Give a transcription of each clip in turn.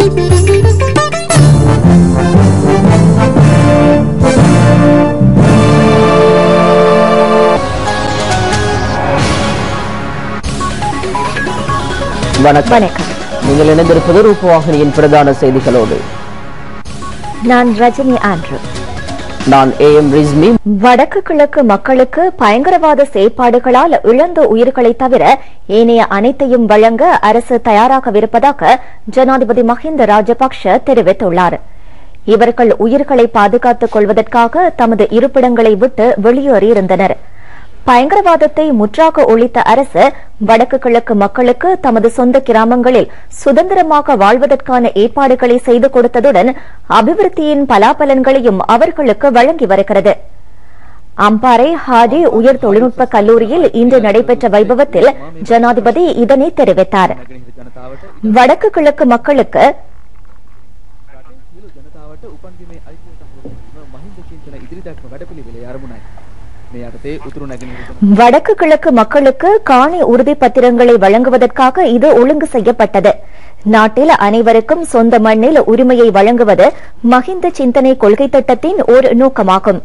வணக்கம். நீங்கள் இணைந்திருப்பது ரூபவாகினியின் பிரதான செய்திகளோடு. நான் ரஜினி ஆண்ட்ரூ. நான் AM ரிஸ்மி. வடக்கு கிழக்கு மக்களுக்கு பயங்கரவாத செயற்பாடுகளால் இழந்த உயிர்களை தவிர ஏனைய அனைத்தையும் வழங்க அரசு தயாராகவிருப்பதாக ஜனாதிபதி மஹிந்த ராஜபக்ஷ தெரிவித்துள்ளார். இவர்கள் உயிர்களை பாதுகாத்துக் கொள்வதற்காக தமது இருப்பிடங்களை விட்டு வெளியேறியிருந்தனர். பயங்கரவாதத்தை முற்றாக ஒழித்த அரசு வடக்கு கிழக்கு மக்களுக்கு தமது சொந்த கிராமங்களில் சுதந்திரமாக வாழ்வதற்கான ஏற்பாடுகளை செய்து கொடுத்ததுடன் அபிவிருத்தியின் பலாபலன்களையும் அவர்களுக்கு வழங்கி வருகிறது. அம்பாறை ஹாடி உயர் தொழில்நுட்ப கல்லூரியில் இன்று நடைபெற்ற வைபவத்தில் ஜனாதிபதி இதனை தெரிவித்தார். வடக்கு கிழக்கு மக்களுக்கு வடக்கு கிழக்கு மக்களுக்கு காணி உறுதி பத்திரங்களை வழங்குவதற்காக இது ஒழுங்கு செய்யப்பட்டது. நாட்டில் அனைவருக்கும் சொந்த மண்ணில் உரிமையை வழங்குவது மஹிந்த சிந்தனை கொள்கை திட்டத்தின் ஒரு நோக்கமாகும்.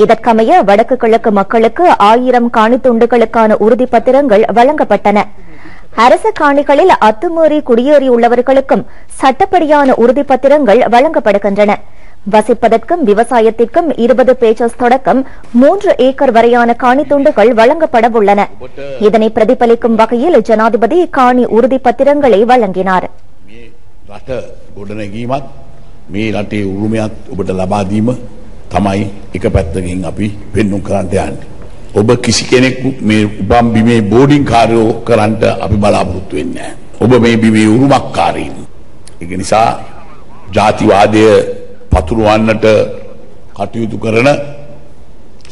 இதற்கமைய வடக்கு கிழக்கு மக்களுக்கு 1000 காணி துண்டுகளுக்கான உறுதி பத்திரங்கள் வழங்கப்பட்டன. அரச காணிகளில் அத்துமீறி குடியேறியுள்ளவர்களுக்கும் சட்டப்படியான உறுதி பத்திரங்கள் வழங்கப்படுகின்றன. வசிப்பதற்கும் விவசாயத்திற்கும் 20 பேச்சஸ் தொடக்கம் 3 ஏக்கர் வரையான காணி துண்டுகள் வழங்கப்பட உள்ளன. இதனை பிரதிபலிக்கும் வகையில் ஜனாதிபதி காணி உறுதி பத்திரங்களை வழங்கினார். මේ රටේ උරුමයක් ඔබට ලබා දීම තමයි එක පැත්තකින් අපි පෙන්වුම් කරන්න යන්නේ. ඔබ කිසි කෙනෙක් මේ උපම් බිමේ බෝඩින් කාර්යෝ කරන්න අපි බලාපොරොත්තු වෙන්නේ නැහැ. ඔබ මේ බිමේ උරුමකාරීන්. ඒක නිසා ජාතිවාදය පතුරවන්නට කටයුතු කරන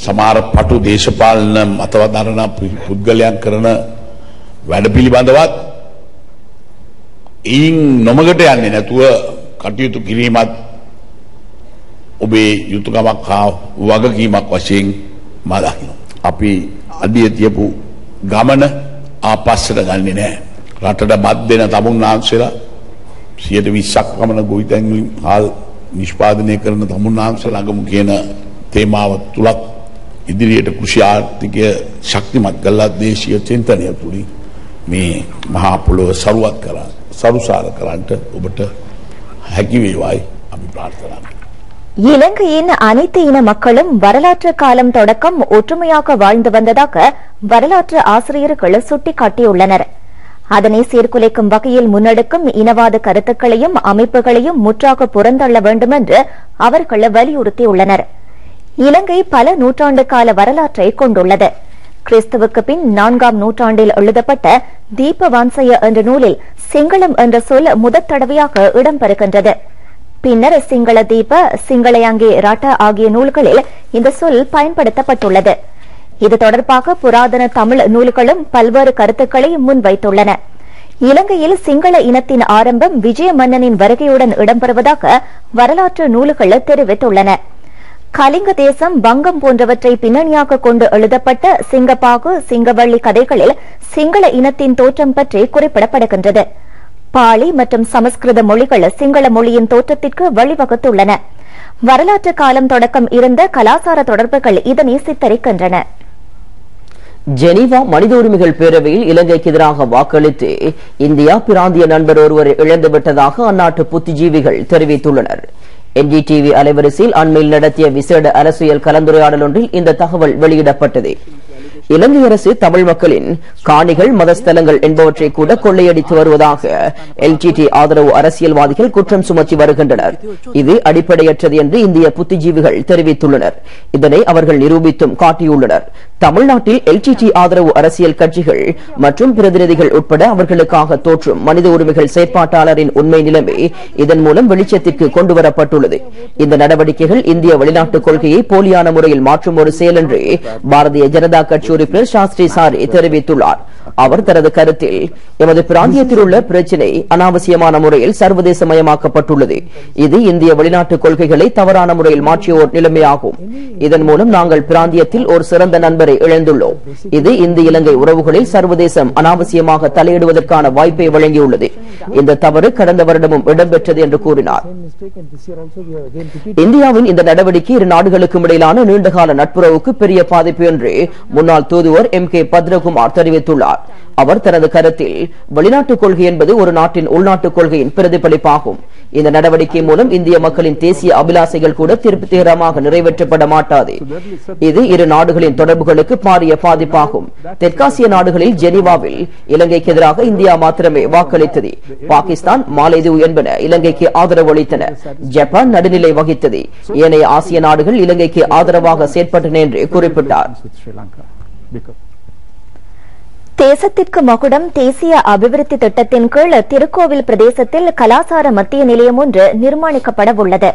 සමහර පටු දේශපාලන මතවදරණ පුද්ගලයන් කරන වැඩ පිළිබඳවත් ඊයින් නොමගට යන්නේ නැතුව කටයුතු කිරීමත් ඔබේ යුතුයකමක් හා වගකීමක් වශයෙන් මා දකිනවා. අපි අඩිය තියපු ගමන ආපස්සට ගන්නේ නැහැ. රටට බත් දෙන තමුන්නාන්සලා 120ක් පමණ ගොවිතැන් වලින් හාල් නිෂ්පාදනය කරන තමුන්නාන්සලා ළඟම කියන තේමාව තුලත් ඉදිරියට කෘෂි ආර්ථිකය ශක්තිමත් කළා දේශීය චින්තනය තුලින් මේ මහා පොළොව සරුසාර කරන්නට ඔබට හැකි වේවායි අපි ප්‍රාර්ථනා කරනවා. இலங்கையின் அனைத்து இன மக்களும் வரலாற்று காலம் தொடக்கம் ஒற்றுமையாக வாழ்ந்து வந்ததாக வரலாற்று ஆசிரியர்கள் சுட்டிக்காட்டியுள்ளனர். அதனை சீர்குலைக்கும் வகையில் முன்னெடுக்கும் இனவாத கருத்துக்களையும் அமைப்புகளையும் முற்றாக புறந்தள்ள வேண்டும் என்று அவர்கள் வலியுறுத்தியுள்ளனர். இலங்கை பல நூற்றாண்டு கால வரலாற்றை கொண்டுள்ளது. கிறிஸ்துவுக்கு பின் 4ஆம் நூற்றாண்டில் எழுதப்பட்ட தீபவான்சய என்ற நூலில் சிங்களம் என்ற சொல் முதற் தடவையாக இடம்பெறுகின்றது. பின்னர் சிங்கள தீப, சிங்களயங்கே ராட்ட ஆகிய நூல்களில் இந்த சொல் பயன்படுத்தப்பட்டுள்ளது. இது தொடர்பாக புராதன தமிழ் நூல்களும் பல்வேறு கருத்துக்களை முன்வைத்துள்ளன. இலங்கையில் சிங்கள இனத்தின் ஆரம்பம் விஜய மன்னனின் வருகையுடன் இடம்பெறுவதாக வரலாற்று நூல்கள் தெரிவித்துள்ளன. கலிங்க தேசம், வங்கம் போன்றவற்றை பின்னணியாக கொண்டு எழுதப்பட்ட சிங்கப்பாகு, சிங்கவள்ளி கதைகளில் சிங்கள இனத்தின் தோற்றம் பற்றி குறிப்பிடப்படுகின்றது. பாலி மற்றும் சமஸ்கிருத மொழிகள் சிங்கள மொழியின் தோற்றத்திற்கு வழிவகுத்துள்ளன. வரலாற்று காலம் தொடக்கம் இருந்த கலாசார தொடர்புகள் இதனை சித்தரிக்கின்றன. ஜெனீவா மனித உரிமைகள் பேரவையில் இலங்கைக்கு எதிராக வாக்களித்து இந்தியா பிராந்திய நண்பர் ஒருவரை இழந்துவிட்டதாக அந்நாட்டு புத்திஜீவிகள் தெரிவித்துள்ளனர். NDTV அலைவரிசையில் அண்மையில் நடத்திய விசேட அரசியல் கலந்துரையாடல் ஒன்றில் இந்த தகவல் வெளியிடப்பட்டது. இலங்கை அரசு தமிழ் மக்களின் காணிகள், மதஸ்தலங்கள் என்பவற்றை கூட கொள்ளையடித்து வருவதாக LTT ஆதரவு அரசியல்வாதிகள் குற்றம் சுமத்தி வருகின்றனர். இது அடிப்படையற்றது என்று இந்திய புத்திஜீவிகள் தெரிவித்துள்ளனர். இதனை அவர்கள் நிரூபித்தும் காட்டியுள்ளனர். தமிழ்நாட்டில் LTT ஆதரவு அரசியல் கட்சிகள் மற்றும் பிரதிநிதிகள் உட்பட அவர்களுக்காக தோற்றும் மனித உரிமைகள் செயற்பாட்டாளரின் உண்மை நிலைமை இதன் மூலம் வெளிச்சத்திற்கு கொண்டுவரப்பட்டுள்ளது. இந்த நடவடிக்கைகள் இந்திய வெளிநாட்டு கொள்கையை போலியான முறையில் மாற்றும் ஒரு செயல் என்று பாரதிய ஜனதா கட்சி உறுப்பினர் சாஸ்திரி சாரி தெரிவித்துள்ளார். அவர் தனது கருத்தில், எமது பிராந்தியத்தில் உள்ள பிரச்சினை அனாவசியமான முறையில் சர்வதேசமயமாக்கப்பட்டுள்ளது. இது இந்திய வெளிநாட்டு கொள்கைகளை தவறான முறையில் மாற்றிய ஒரு நிலைமையாகும். இதன் மூலம் நாங்கள் பிராந்தியத்தில் ஒரு சிறந்த நண்பரை இழந்துள்ளோம். இது இந்திய இலங்கை உறவுகளில் சர்வதேசம் அனாவசியமாக தலையிடுவதற்கான வாய்ப்பை வழங்கியுள்ளது. இந்த தவறு கடந்த வருடமும் இடம்பெற்றது என்று கூறினார். இந்தியாவின் இந்த நடவடிக்கை இரு நாடுகளுக்கும் இடையிலான நீண்டகால நட்புறவுக்கு பெரிய பாதிப்பு என்று முன்னாள் தூதுவர் MK பத்ரகுமார் தெரிவித்துள்ளார். அவர் தனது கருத்தில் வெளிநாட்டுக் கொள்கை என்பது ஒரு நாட்டின் உள்நாட்டுக் கொள்கையின் பிரதிபலிப்பாகும். இந்த நடவடிக்கை மூலம் இந்திய மக்களின் தேசிய அபிலாசைகள் கூட திருப்திகரமாக நிறைவேற்றப்பட மாட்டாது. இது இரு நாடுகளின் தொடர்புகளுக்கு பாரிய பாதிப்பாகும். தெற்காசிய நாடுகளில் ஜெனீவாவில் இலங்கைக்கு எதிராக இந்தியா மாத்திரமே வாக்களித்தது. பாகிஸ்தான், மாலைதீவு என்பன இலங்கைக்கு ஆதரவு அளித்தன. ஜப்பான் நடுநிலை வகித்தது. ஏனைய ஆசிய நாடுகள் இலங்கைக்கு ஆதரவாக செயற்பட்டன என்று குறிப்பிட்டார். தேசத்திற்கு மகுடம் தேசிய அபிவிருத்தி திட்டத்தின் கீழ் திருக்கோவில் பிரதேசத்தில் கலாசார மத்திய நிலையம் ஒன்று நிர்மாணிக்கப்பட உள்ளது.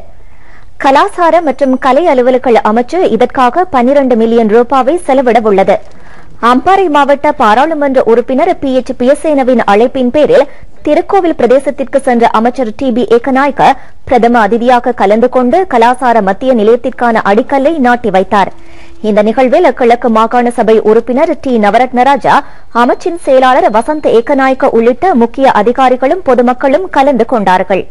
கலாசார மற்றும் கலை அலுவல்கள் அமைச்சு இதற்காக 12 மில்லியன் ரூபாவை செலவிட உள்ளது. அம்பாறை மாவட்ட பாராளுமன்ற உறுப்பினர் PH பியசேனவின் அழைப்பின் பேரில் திருக்கோவில் பிரதேசத்திற்கு சென்ற அமைச்சர் TB ஏகநாயக்க பிரதம அதிதியாக கலந்து கொண்டு கலாசார மத்திய நிலையத்திற்கான அடிக்கல்லை நாட்டி வைத்தார். இந்த நிகழ்வில் கிழக்கு மாகாண சபை உறுப்பினர் T நவரத்னராஜா, அமைச்சின் செயலாளர் வசந்த் ஏகநாயக்க உள்ளிட்ட முக்கிய அதிகாரிகளும் பொதுமக்களும் கலந்து கொண்டார்கள்.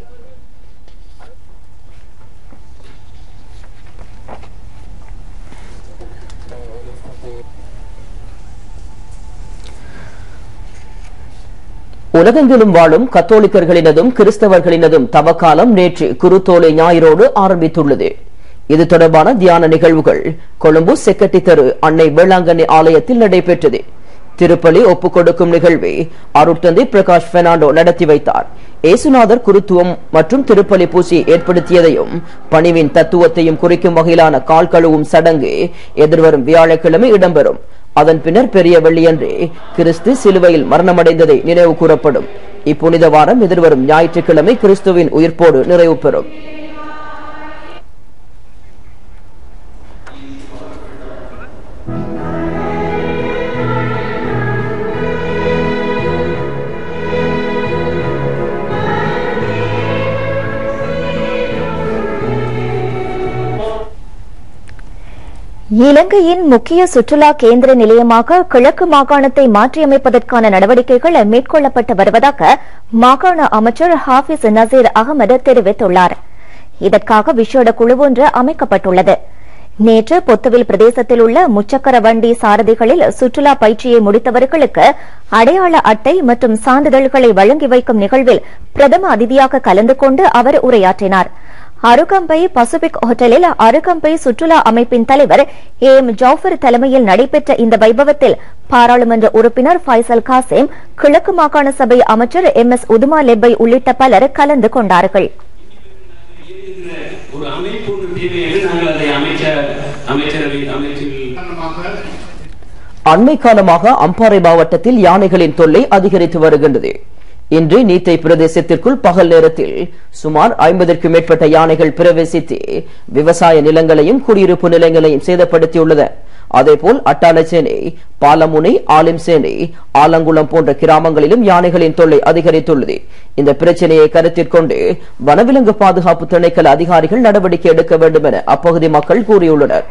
உலகெங்கிலும் வாழும் கத்தோலிக்கர்களினதும் கிறிஸ்தவர்களினதும் தவக்காலம் நேற்று குருத்தோலை ஞாயிறோடு ஆரம்பித்துள்ளது. இது தொடர்பான தியான நிகழ்வுகள் கொழும்பு செக்கட்டி தெரு அன்னை வேளாங்கண்ணி ஆலயத்தில் நடைபெற்றது. திருப்பலி ஒப்புக் கொடுக்கும் நிகழ்வை அருட்தந்தை பிரகாஷ் பெர்னாண்டோ நடத்தி வைத்தார். ஏசுநாதர் குருத்துவம் மற்றும் திருப்பலி பூசி ஏற்படுத்தியதையும் பணிவின் தத்துவத்தையும் குறிக்கும் வகையிலான கால் கழுவும் சடங்கு எதிர்வரும் வியாழக்கிழமை இடம்பெறும். அதன் பின்னர் பெரிய வெள்ளியன்று கிறிஸ்து சிலுவையில் மரணமடைந்ததை நினைவு கூறப்படும். இப்புனித வாரம் எதிர்வரும் ஞாயிற்றுக்கிழமை கிறிஸ்துவின் உயிர்ப்போடு நிறைவு பெறும். இலங்கையின் முக்கிய சுற்றுலா கேந்திர நிலையமாக கிழக்கு மாகாணத்தை மாற்றியமைப்பதற்கான நடவடிக்கைகள் மேற்கொள்ளப்பட்டு வருவதாக மாகாண அமைச்சர் ஹாபிஸ் நசீர் அகமது தெரிவித்துள்ளார். இதற்காக விசேட குழு ஒன்று அமைக்கப்பட்டுள்ளது. நேற்று பொத்துவில் பிரதேசத்தில் உள்ள முச்சக்கர வண்டி சாரதிகளில் சுற்றுலா பயிற்சியை முடித்தவர்களுக்கு அடையாள அட்டை மற்றும் சான்றிதழ்களை வழங்கி வைக்கும் நிகழ்வில் பிரதம அதிதியாக கலந்து கொண்டு அவர் உரையாற்றினார். அருகம்பை பசிபிக் ஹோட்டலில் அருகம்பை சுற்றுலா அமைப்பின் தலைவர் AM ஜாஃபர் தலைமையில் நடைபெற்ற இந்த வைபவத்தில் பாராளுமன்ற உறுப்பினர் ஃபைசல் காசிம், கிழக்கு மாகாண சபை அமைச்சர் MS உதுமா லெப்பை உள்ளிட்ட பலர் கலந்து கொண்டார்கள். அண்மை காலமாக அம்பாறை மாவட்டத்தில் யானைகளின் தொல்லை அதிகரித்து வருகின்றது. இன்று நீத்தை பிரதேசத்திற்குள் பகல் நேரத்தில் சுமார் 50க்கும் மேற்பட்ட யானைகள் பிரவேசித்து விவசாய நிலங்களையும் குடியிருப்பு நிலங்களையும் சேதப்படுத்தியுள்ளது. அதேபோல் அட்டாளச்சேனை, பாலமுனை, ஆலிம்சேனை, ஆலங்குளம் போன்ற கிராமங்களிலும் யானைகளின் தொல்லை அதிகரித்துள்ளது. இந்த பிரச்சனையை கருத்தில் கொண்டு வனவிலங்கு பாதுகாப்பு திணைக்கள அதிகாரிகள் நடவடிக்கை எடுக்க வேண்டும் என அப்பகுதி மக்கள் கூறியுள்ளனர்.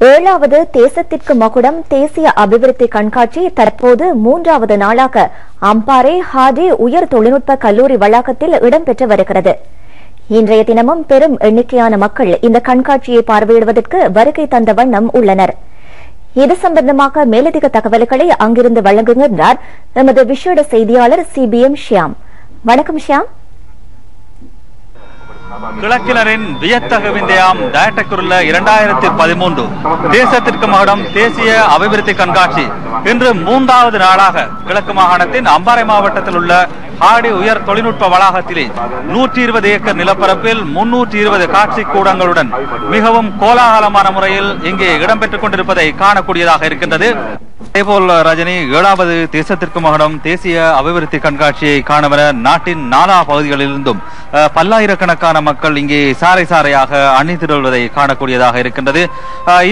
7வது தேசத்திற்கு மகுடம் தேசிய அபிவிருத்தி கண்காட்சி தற்போது 3வது நாளாக அம்பாறை ஹாடி உயர் தொழில்நுட்ப கல்லூரி வளாகத்தில் இடம்பெற்று வருகிறது. இன்றைய தினமும் பெரும் எண்ணிக்கையான மக்கள் இந்த கண்காட்சியை பார்வையிடுவதற்கு வருகை தந்த வண்ணம் உள்ளனர். இது சம்பந்தமாக மேலதிக தகவல்களை அங்கிருந்து வழங்குகின்றார் எமது விசேட செய்தியாளர் CBM ஷியாம். வணக்கம் ஷியாம். கிழக்கினரின் வியத்தகு விந்தையாம் டயட்டக்குள்ள 2013 தேசத்திற்கு மகுடம் தேசிய அபிவிருத்தி கண்காட்சி இன்று 3வது நாளாக கிழக்கு மாகாணத்தின் அம்பாறை மாவட்டத்தில் உள்ள ஆடி உயர் தொழில்நுட்ப வளாகத்திலே 120 ஏக்கர் நிலப்பரப்பில் 320 காட்சி கூடங்களுடன் மிகவும் கோலாகலமான முறையில் இங்கே இடம்பெற்றுக் கொண்டிருப்பதை காணக்கூடியதாக இருக்கின்றது. அதேபோல் ரஜினி 7வது தேசத்திற்கு மகுடம் தேசிய அபிவிருத்தி கண்காட்சியை காணவர நாட்டின் நாலா பகுதிகளிலிருந்தும் பல்லாயிரக்கணக்கான மக்கள் இங்கே சாறை சாறையாக அணிதிரள்வதை காணக்கூடியதாக இருக்கின்றது.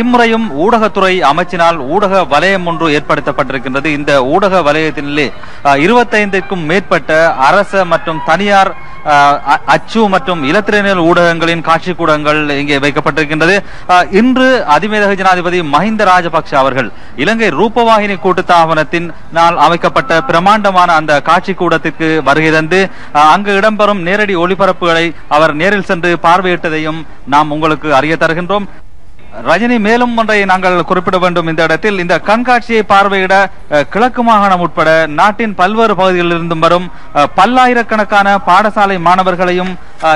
இம்முறையும் ஊடகத்துறை அமைச்சினால் ஊடக வலயம் ஒன்று ஏற்படுத்தப்பட்டிருக்கின்றது. இந்த ஊடக வலயத்திலே 25க்கும் மேற்பட்ட அரச மற்றும் தனியார் அச்சு மற்றும் இலத்திரனியல் ஊடகங்களின் காட்சி கூடங்கள் இங்கே வைக்கப்பட்டிருக்கின்றது. இன்று அதிமேதக ஜனாதிபதி மஹிந்த ராஜபக்ஷ அவர்கள் இலங்கை ரூபவாகினி கூட்டுத்தாபனத்தின் அமைக்கப்பட்ட பிரமாண்டமான அந்த காட்சி கூடத்திற்கு வருகை தந்து அங்கு இடம்பெறும் நேரடி ஒளிபரப்புகளை அவர் நேரில் சென்று பார்வையிட்டதையும் நாம் உங்களுக்கு அறிய தருகின்றோம். ரஜினி, மேலும் ஒன்றை நாங்கள் குறிப்பிட வேண்டும். இந்த இடத்தில் இந்த கண்காட்சியை பார்வையிட கிழக்கு மாகாணம் உட்பட நாட்டின் பல்வேறு பகுதிகளிலிருந்தும் வரும் பல்லாயிரக்கணக்கான பாடசாலை மாணவர்களையும்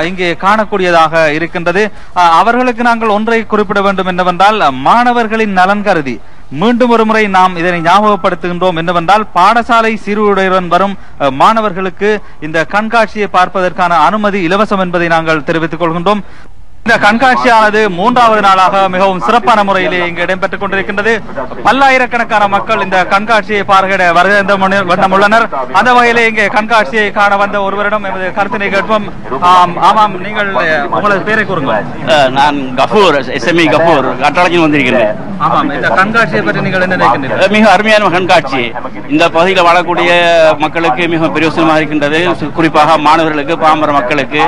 இங்கே காணக்கூடியதாக இருக்கின்றது. அவர்களுக்கு நாங்கள் ஒன்றை குறிப்பிட வேண்டும் என்னவென்றால், மாணவர்களின் நலன் கருதி மீண்டும் ஒரு முறை நாம் இதனை ஞாபகப்படுத்துகின்றோம் என்னவென்றால், பாடசாலை சீருடையுடன் வரும் மாணவர்களுக்கு இந்த கண்காட்சியை பார்ப்பதற்கான அனுமதி இலவசம் என்பதை நாங்கள் தெரிவித்துக் கொள்கின்றோம். இந்த கண்காட்சியானது 3வது நாளாக மிகவும் சிறப்பான முறையிலே இங்கு இடம்பெற்றுக் கொண்டிருக்கின்றது. பல்லாயிரக்கணக்கான மக்கள் இந்த கண்காட்சியை பார்வையிட வண்ணம் உள்ளனர். அந்த வகையிலே இங்கே கண்காட்சியை காண வந்த ஒருவரிடம் எமது கருத்தினை கேட்போம். ஆமாம், நீங்கள் உங்களது பேரை கூறுங்கள். நான் கபூர், SME கபூர், கட்டளையில் வந்திருக்கிறேன். ஆமாம், இந்த கண்காட்சியை பற்றி நீங்கள் என்ன நினைக்கின்றீர்கள்? மிக அருமையான கண்காட்சி. இந்த பகுதியில் வாழக்கூடிய மக்களுக்கு மிக பிரயோசனமாக இருக்கின்றது. குறிப்பாக மாணவர்களுக்கு, பாமர மக்களுக்கு,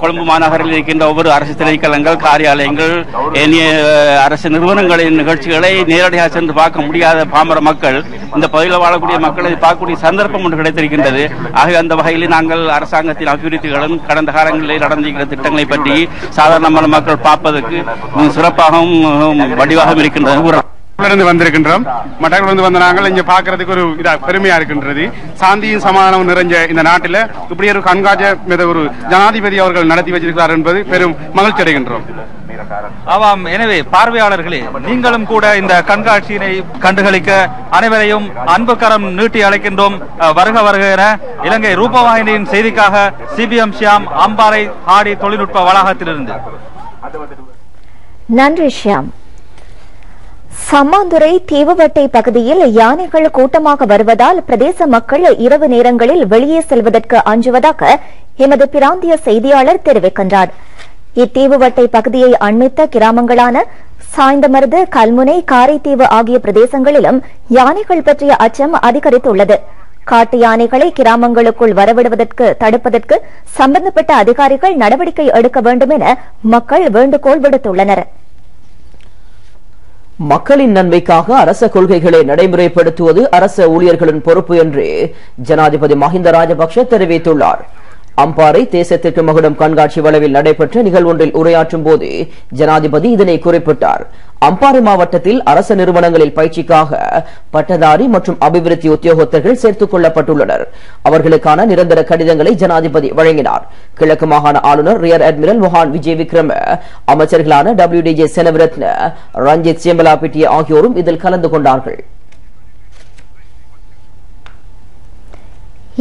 கொழும்பு மாநகரில் இருக்கின்ற ஒவ்வொரு அரசு திணைக்களங்கள், காரியாலயங்கள், அரசு நிறுவனங்களின் நிகழ்ச்சிகளை நேரடியாக சென்று பார்க்க முடியாத பாமர மக்கள் இந்த பகுதியில் வாழக்கூடிய மக்களை பார்க்கக்கூடிய சந்தர்ப்பம் ஒன்று கிடைத்திருக்கின்றது. ஆகவே அந்த வகையில் நாங்கள் அரசாங்கத்தின் அபிவிருத்திகளும் கடந்த காலங்களில் நடந்திருக்கிற திட்டங்களை பற்றி சாதாரண மக்கள் பார்ப்பதற்கு சிறப்பாகவும் வடிவாகவும் இருக்கின்றது. வந்திருக்கின்றோம். மட்டக்களப்பிலிருந்து வந்த நாங்கள் இங்க பாக்குறதுக்கு ஒரு பெருமையா இருக்கின்றது. சாந்தியும் சமாதானம் நிறைஞ்ச இந்த நாட்டில் இப்படி ஒரு கண்காட்சி ஒரு ஜனாதிபதி அவர்கள் நடத்தி வச்சிருக்கிறார் என்பது பெரும் மகிழ்ச்சி அடைகின்றோம். ஆமாம், எனவே பார்வையாளர்களே, நீங்களும் கூட இந்த கண்காட்சியினை கண்டுகளிக்க அனைவரையும் அன்பு கரம் நீட்டி அழைக்கின்றோம். வருக வருக என இலங்கை ரூபவாகினியின் செய்திக்காக CBM ஷியாம், அம்பாறை ஹாடி தொழில்நுட்ப வளாகத்திலிருந்து. நன்றி ஷியாம். சம்மாந்துறை தீவுவட்டை பகுதியில் யானைகள் கூட்டமாக வருவதால் பிரதேச மக்கள் இரவு நேரங்களில் வெளியே செல்வதற்கு அஞ்சுவதாக எமது பிராந்திய செய்தியாளர் தெரிவிக்கின்றார். இத்தீவுவட்டை பகுதியை அண்மித்த கிராமங்களான சாய்ந்தமருது, கல்முனை, காரைத்தீவு ஆகிய பிரதேசங்களிலும் யானைகள் பற்றிய அச்சம் அதிகரித்துள்ளது. காட்டு யானைகளை கிராமங்களுக்குள் வரவிடுவதற்கு தடுப்பதற்கு சம்பந்தப்பட்ட அதிகாரிகள் நடவடிக்கை எடுக்க வேண்டும் என மக்கள் வேண்டுகோள் விடுத்துள்ளனர். மக்களின் நன்மைக்காக அரச கொள்கைகளை நடைமுறைப்படுத்துவது அரச ஊழியர்களின் பொறுப்பு என்று ஜனாதிபதி மஹிந்த ராஜபக்ஷ தெரிவித்துள்ளார். அம்பாறை தேசத்திற்கு மகுடம் கண்காட்சி வளவில் நடைபெற்ற நிகழ்வொன்றில் உரையாற்றும் போது ஜனாதிபதி இதனை குறிப்பிட்டார். அம்பாறை மாவட்டத்தில் அரசு நிறுவனங்களில் பயிற்சிக்காக பட்டதாரி மற்றும் அபிவிருத்தி உத்தியோகத்தர்கள் சேர்த்துக் கொள்ளப்பட்டுள்ளனர். அவர்களுக்கான நிரந்தர கடிதங்களை ஜனாதிபதி வழங்கினார். கிழக்கு மாகாண ஆளுநர் rear admiral Mohan Wijewickrama, அமைச்சர்களான WDJ செனவிரத்ன, ரஞ்சித் சேம்பலாபிட்டிய ஆகியோரும் இதில் கலந்து கொண்டார்கள்.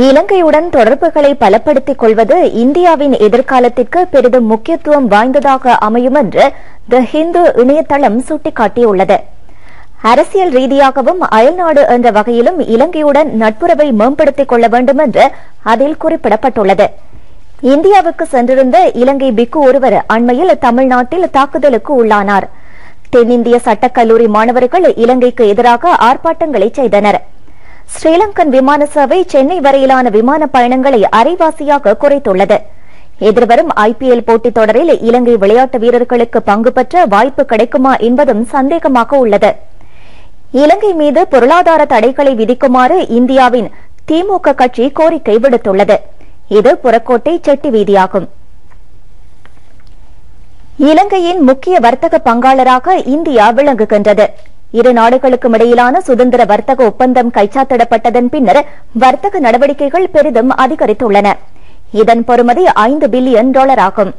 இலங்கையுடன் தொடர்புகளை பலப்படுத்திக் கொள்வது இந்தியாவின் எதிர்காலத்திற்கு பெரிதும் முக்கியத்துவம் வாய்ந்ததாக அமையும் என்று தி ஹிந்து இணையதளம் சுட்டிக்காட்டியுள்ளது. அரசியல் ரீதியாகவும் அயல்நாடு என்ற வகையிலும் இலங்கையுடன் நட்புறவை மேம்படுத்திக் கொள்ள வேண்டும் என்று அதில் குறிப்பிடப்பட்டுள்ளது. இந்தியாவுக்கு சென்றிருந்த இலங்கை பிக்கு ஒருவர் அண்மையில் தமிழ்நாட்டில் தாக்குதலுக்கு உள்ளானார். தென்னிந்திய சட்டக்கல்லூரி மாணவர்கள் இலங்கைக்கு எதிராக ஆர்ப்பாட்டங்களை செய்தனர். ஸ்ரீலங்கன் விமான சேவை சென்னை வரையிலான விமான பயணங்களை அரைவாசியாக குறைத்துள்ளது. எதிர்வரும் IPL போட்டித் தொடரில் இலங்கை விளையாட்டு வீரர்களுக்கு பங்கு பெற்ற வாய்ப்பு கிடைக்குமா என்பதும் சந்தேகமாக உள்ளது. இலங்கை மீது பொருளாதார தடைகளை விதிக்குமாறு இந்தியாவின் திமுக கட்சி கோரிக்கை விடுத்துள்ளது. இது புறக்கோட்டை செட்டி வீதியாகும். இலங்கையின் முக்கிய வர்த்தக பங்காளராக இந்தியா விளங்குகின்றது. இரு நாடுகளுக்கும் இடையிலான சுதந்திர வர்த்தக ஒப்பந்தம் கைச்சாத்திடப்பட்டதன் பின்னர் வர்த்தக நடவடிக்கைகள் பெரிதும் அதிகரித்துள்ளன. இதன் பெறுமதி $5 பில்லியன் ஆகும்.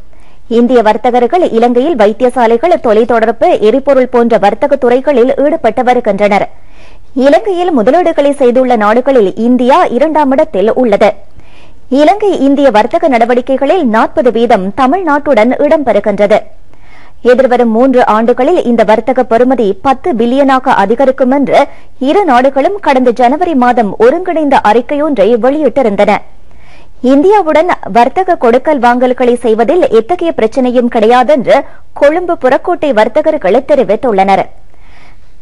இந்திய வர்த்தகர்கள் இலங்கையில் வைத்தியசாலைகள், தொலைத்தொடர்பு, எரிபொருள் போன்ற வர்த்தக துறைகளில் ஈடுபட்டு வருகின்றனர். இலங்கையில் முதலீடுகளை செய்துள்ள நாடுகளில் இந்தியா 2ஆம் இடத்தில் உள்ளது. இலங்கை இந்திய வர்த்தக நடவடிக்கைகளில் 40% தமிழ்நாட்டுடன் இடம்பெறுகின்றது. எதிர்வரும் 3 ஆண்டுகளில் இந்த வர்த்தக பெறுமதி 10 பில்லியனாக அதிகரிக்கும் என்று இரு நாடுகளும் கடந்த ஜனவரி மாதம் ஒருங்கிணைந்த அறிக்கையொன்றை வெளியிட்டிருந்தன. இந்தியாவுடன் வர்த்தக கொடுக்கல் வாங்கல்களை செய்வதில் எத்தகைய பிரச்சனையும் கிடையாது என்று கொழும்பு புறக்கோட்டை வர்த்தகர்கள் தெரிவித்துள்ளனர்.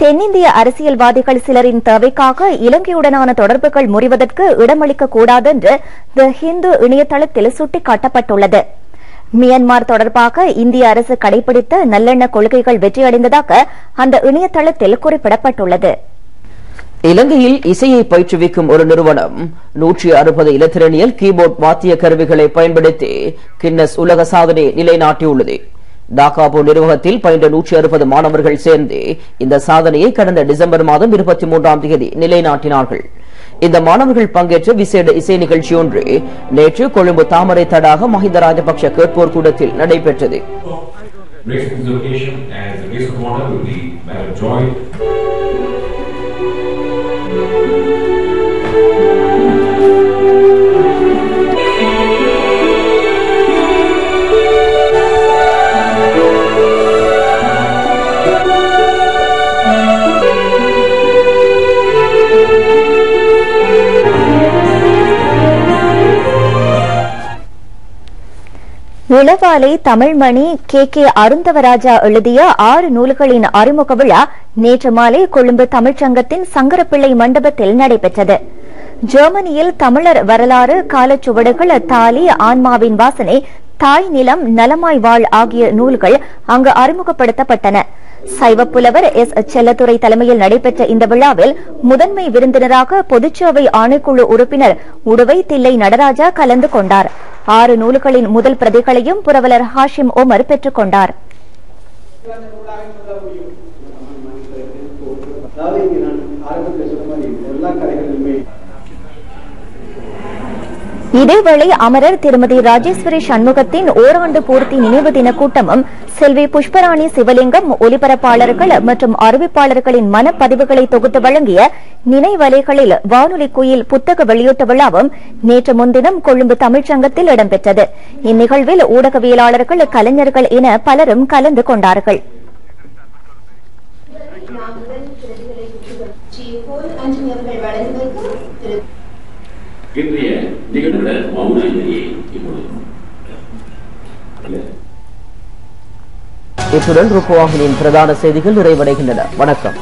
தென்னிந்திய அரசியல்வாதிகள் சிலரின் தேவைக்காக இலங்கையுடனான தொடர்புகள் முறிவதற்கு இடமளிக்கக் கூடாது என்று தி ஹிந்து இணையதளத்தில் சுட்டிக்காட்டப்பட்டுள்ளது. மியான்மர் தொடர்பாக இந்திய அரசு கடைபிடித்த நல்லெண்ண கொள்கைகள் வெற்றியடைந்ததாக அந்த இணையதளத்தில் குறிப்பிடப்பட்டுள்ளது. இலங்கையில் இசையை பயிற்றுவிக்கும் ஒரு நிறுவனம் 160 இலத்திரனியல் கீபோர்ட் வாத்திய கருவிகளை பயன்படுத்தி கின்னஸ் உலக சாதனை நிலைநாட்டியுள்ளது. டாக்காபூர் நிர்வாகத்தில் பயின்ற 160 மாணவர்கள் சேர்ந்து இந்த சாதனையை கடந்த டிசம்பர் மாதம் 23ஆம் தேதி நிலைநாட்டினார்கள். இந்த மாணவர்கள் பங்கேற்ற விசேட இசை நிகழ்ச்சி ஒன்று நேற்று கொழும்பு தாமரை தடாக மஹிந்த ராஜபக்ஷ கேட்போர் கூடத்தில் நடைபெற்றது. இளவாலை தமிழ்மணி கே அருந்தவராஜா எழுதிய 6 நூல்களின் அறிமுக விழா நேற்று மாலை கொழும்பு தமிழ்ச்சங்கத்தின் சங்கரப்பிள்ளை மண்டபத்தில் நடைபெற்றது. ஜெர்மனியில் தமிழர் வரலாறு, காலச்சுவடுகள், தாலி, ஆன்மாவின் வாசனை, தாய் நிலம், நலமாய் வாழ் ஆகிய நூல்கள் அங்கு அறிமுகப்படுத்தப்பட்டன. சைவப்புலவர் எஸ் செல்லத்துறை தலைமையில் நடைபெற்ற இந்த விழாவில் முதன்மை விருந்தினராக பொதுச்சேவை ஆணைக்குழு உறுப்பினர் உடுவை தில்லை நடராஜா கலந்து கொண்டார். 6 நூல்களின் முதல் பிரதிகளையும் புரவலர் ஹாஷிம் ஓமர் பெற்றுக் கொண்டார். இதேவேளை அமரர் திருமதி ராஜேஸ்வரி சண்முகத்தின் ஓராண்டு பூர்த்தி நினைவு தின கூட்டமும் செல்வி புஷ்பராணி சிவலிங்கம் ஒலிபரப்பாளர்கள் மற்றும் அறிவிப்பாளர்களின் மனப்பதிவுகளை தொகுத்து வழங்கிய நினைவலைகளில் வானொலி குயில் புத்தக வெளியீட்டு விழாவும் நேற்று முன்தினம் கொழும்பு தமிழ்ச்சங்கத்தில் இடம்பெற்றது. இந்நிகழ்வில் ஊடகவியலாளர்கள், கலைஞர்கள் என பலரும் கலந்து கொண்டார்கள். இத்துடன் ரூபவாகினியின் பிரதான செய்திகள் நிறைவடைகின்றன. வணக்கம்.